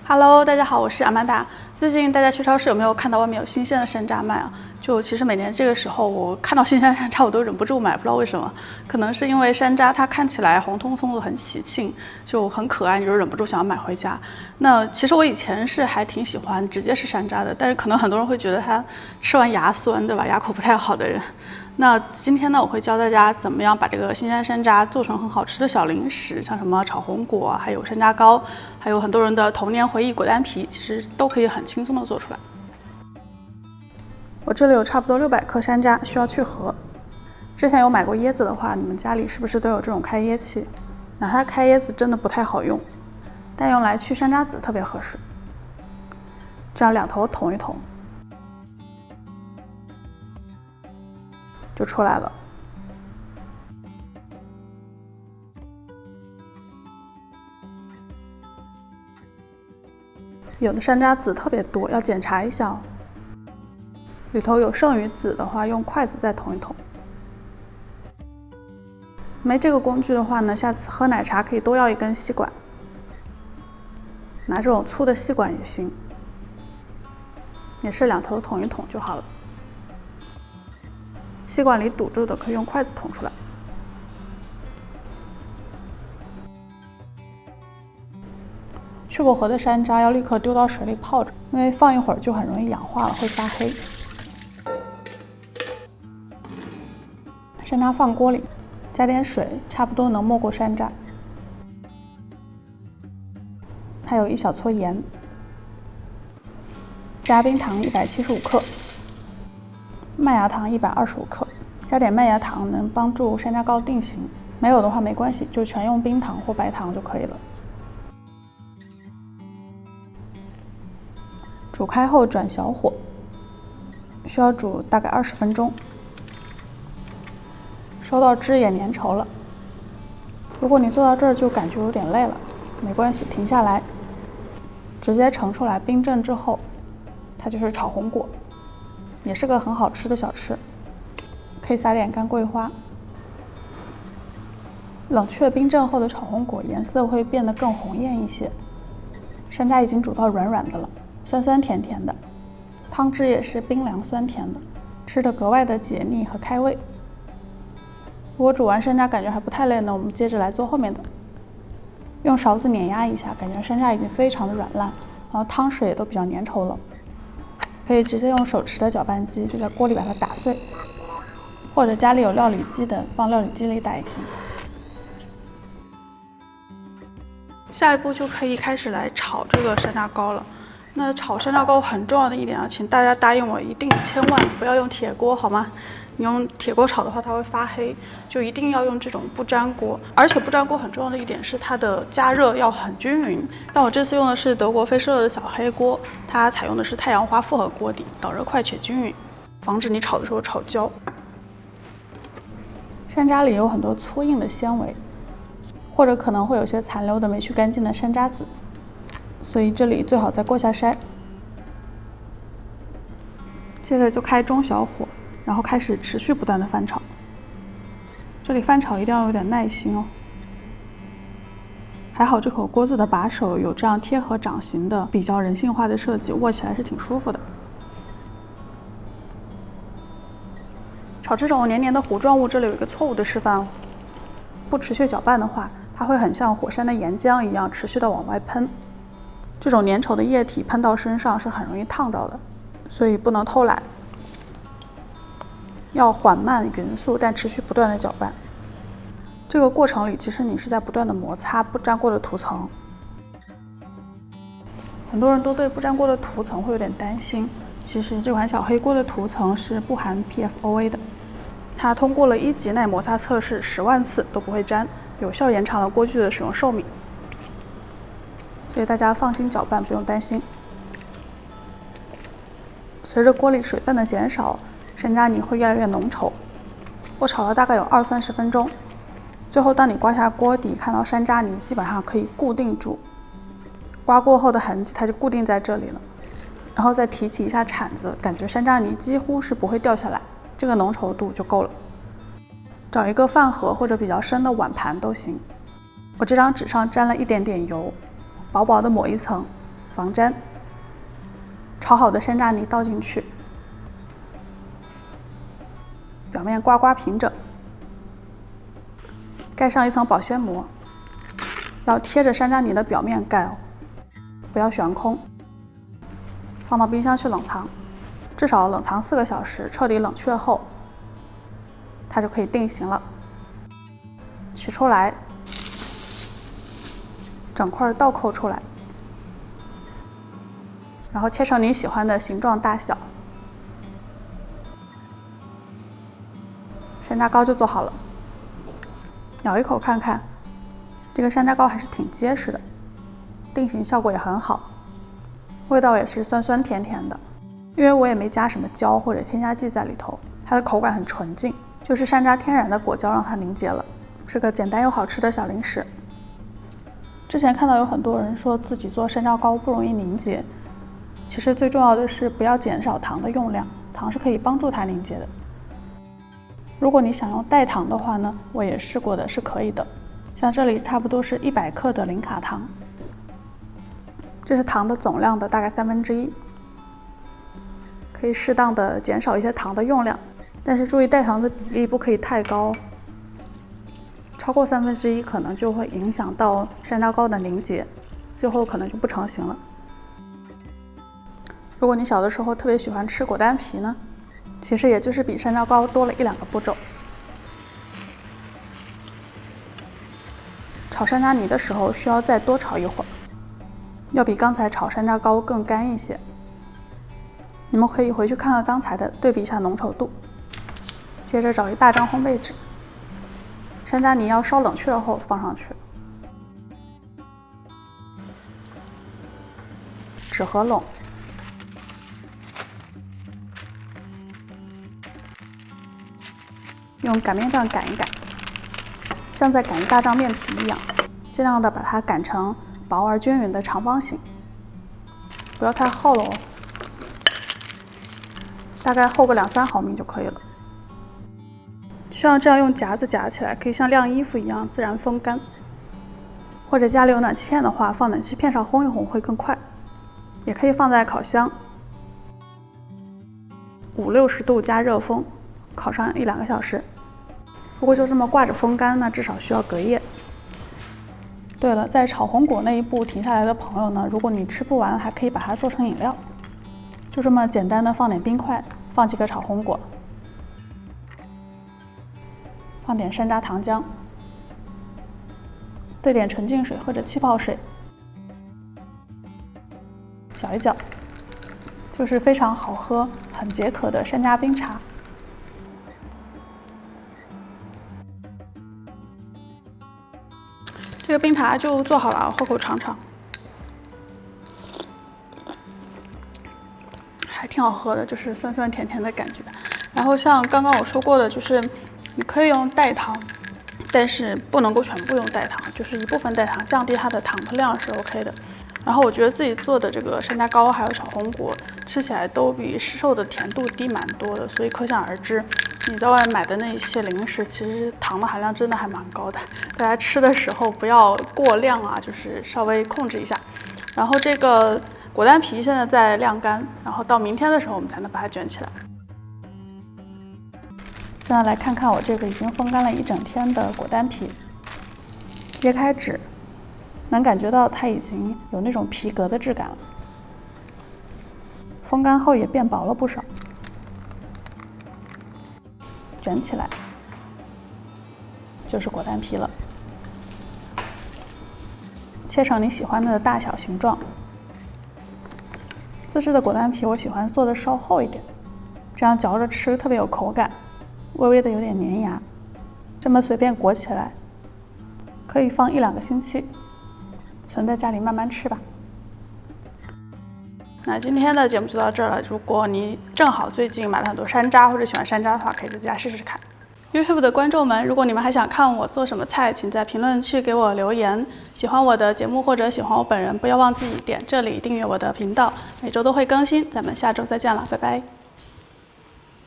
Hello， 大家好，我是阿曼达。最近大家去超市有没有看到外面有新鲜的山楂卖啊？其实每年这个时候，我看到新鲜山楂我都忍不住买，不知道为什么，可能是因为山楂它看起来红彤彤的，很喜庆，就很可爱，你就忍不住想要买回家。那其实我以前是还挺喜欢直接吃山楂的，但是可能很多人会觉得它吃完牙酸，对吧？牙口不太好的人。那今天呢，我会教大家怎么样把这个新鲜山楂做成很好吃的小零食，像什么炒红果，还有山楂糕，还有很多人的童年回忆果丹皮，其实都可以很轻松的做出来。我这里有差不多600克山楂，需要去核。之前有买过椰子的话，你们家里是不是都有这种开椰器？哪怕开椰子真的不太好用，但用来去山楂籽特别合适。这样两头捅一捅，就出来了。有的山楂籽特别多，要检查一下哦。里头有剩余籽的话，用筷子再捅一捅。没这个工具的话呢，下次喝奶茶可以多要一根吸管，拿这种粗的吸管也行，也是两头捅一捅就好了。吸管里堵住的可以用筷子捅出来。去过核的山楂要立刻丢到水里泡着，因为放一会儿就很容易氧化了，会发黑。山楂放锅里，加点水，差不多能没过山楂。还有1小撮盐，加冰糖175克，麦芽糖125克。加点麦芽糖能帮助山楂糕定型，没有的话没关系，就全用冰糖或白糖就可以了。煮开后转小火，需要煮大概20分钟。收到汁也粘稠了。如果你做到这儿就感觉有点累了，没关系，停下来，直接盛出来冰镇之后，它就是炒红果，也是个很好吃的小吃。可以撒点干桂花。冷却冰镇后的炒红果颜色会变得更红艳一些。山楂已经煮到软软的了，酸酸甜甜的，汤汁也是冰凉酸甜的，吃得格外的解腻和开胃。如果煮完山楂感觉还不太累呢，我们接着来做后面的。用勺子碾压一下，感觉山楂已经非常的软烂，然后汤水也都比较粘稠了。可以直接用手持的搅拌机就在锅里把它打碎，或者家里有料理机的，放料理机里打也行。下一步就可以开始来炒这个山楂糕了。那炒山楂糕很重要的一点啊，请大家答应我，一定千万不要用铁锅，好吗？你用铁锅炒的话，它会发黑，就一定要用这种不粘锅。而且不粘锅很重要的一点是它的加热要很均匀。但我这次用的是德国菲舍的小黑锅，它采用的是太阳花复合锅底，导热快且均匀，防止你炒的时候炒焦。山楂里有很多粗硬的纤维，或者可能会有些残留的没去干净的山楂籽，所以这里最好再过下筛。接着就开中小火，然后开始持续不断的翻炒。这里翻炒一定要有点耐心哦。还好这口锅子的把手有这样贴合掌形的比较人性化的设计，握起来是挺舒服的。炒这种黏黏的糊状物，这里有一个错误的示范哦。不持续搅拌的话，它会很像火山的岩浆一样持续的往外喷。这种粘稠的液体喷到身上是很容易烫着的，所以不能偷懒。要缓慢匀速，但持续不断的搅拌。这个过程里，其实你是在不断的摩擦不粘锅的涂层。很多人都对不粘锅的涂层会有点担心，其实这款小黑锅的涂层是不含 PFOA 的，它通过了1级耐摩擦测试10万次都不会粘，有效延长了锅具的使用寿命。所以大家放心搅拌，不用担心。随着锅里水分的减少，山楂泥会越来越浓稠。我炒了大概有20-30分钟，最后当你刮下锅底，看到山楂泥基本上可以固定住，刮过后的痕迹它就固定在这里了。然后再提起一下铲子，感觉山楂泥几乎是不会掉下来，这个浓稠度就够了。找一个饭盒或者比较深的碗盘都行。我这张纸上沾了一点点油，薄薄的抹一层，防粘。炒好的山楂泥倒进去，表面刮平整，盖上一层保鲜膜，要贴着山楂泥的表面盖哦，不要悬空。放到冰箱去冷藏，至少冷藏4个小时，彻底冷却后，它就可以定型了。取出来，整块倒扣出来，然后切成你喜欢的形状大小。山楂糕就做好了，咬一口看看，这个山楂糕还是挺结实的，定型效果也很好，味道也是酸酸甜甜的。因为我也没加什么胶或者添加剂在里头，它的口感很纯净，就是山楂天然的果胶让它凝结了，是个简单又好吃的小零食。之前看到有很多人说自己做山楂糕不容易凝结，其实最重要的是不要减少糖的用量，糖是可以帮助它凝结的。如果你想用代糖的话呢，我也试过的，是可以的。像这里差不多是100克的零卡糖，这是糖的总量的大概1/3，可以适当的减少一些糖的用量，但是注意代糖的比例不可以太高，超过1/3可能就会影响到山楂糕的凝结，最后可能就不成型了。如果你小的时候特别喜欢吃果丹皮呢，其实也就是比山楂糕多了1-2个步骤。炒山楂泥的时候需要再多炒一会儿，要比刚才炒山楂糕更干一些。你们可以回去看看刚才的，对比一下浓稠度。接着找一大张烘焙纸，山楂泥要稍冷却后放上去，纸合拢，用擀面杖擀一擀，像在擀一大张面皮一样，尽量的把它擀成薄而均匀的长方形，不要太厚了哦，大概厚个2-3毫米就可以了。像这样用夹子夹起来，可以像晾衣服一样自然风干。或者家里有暖气片的话，放暖气片上烘一烘会更快。也可以放在烤箱，50-60度加热风，烤上1-2个小时。如果就这么挂着风干，那至少需要隔夜。对了，在炒红果那一步停下来的朋友呢，如果你吃不完，还可以把它做成饮料。就这么简单的放点冰块，放几个炒红果，放点山楂糖浆，兑点纯净水或者气泡水，搅一搅，就是非常好喝、很解渴的山楂冰茶。这个冰茶就做好了，喝口尝尝，还挺好喝的，就是酸酸甜甜的感觉。然后像刚刚我说过的，就是你可以用代糖，但是不能够全部用代糖，就是一部分代糖，降低它的糖的量是 OK 的。然后我觉得自己做的这个山楂糕还有炒红果，吃起来都比市售的甜度低蛮多的，所以可想而知，你在外面买的那些零食，其实糖的含量真的还蛮高的。大家吃的时候不要过量啊，就是稍微控制一下。然后这个果丹皮现在在晾干，然后到明天的时候我们才能把它卷起来。现在来看看我这个已经风干了1整天的果丹皮，揭开纸，能感觉到它已经有那种皮革的质感了，风干后也变薄了不少。卷起来就是果丹皮了，切成你喜欢的大小形状。自制的果丹皮我喜欢做的稍厚一点，这样嚼着吃特别有口感，微微的有点粘牙。这么随便裹起来，可以放1-2个星期，存在家里慢慢吃吧。那今天的节目就到这儿了。如果你正好最近买了很多山楂或者喜欢山楂的话，可以在家试试看。YouTube 的观众们，如果你们还想看我做什么菜，请在评论区给我留言。喜欢我的节目或者喜欢我本人，不要忘记点这里订阅我的频道，每周都会更新。咱们下周再见了，拜拜。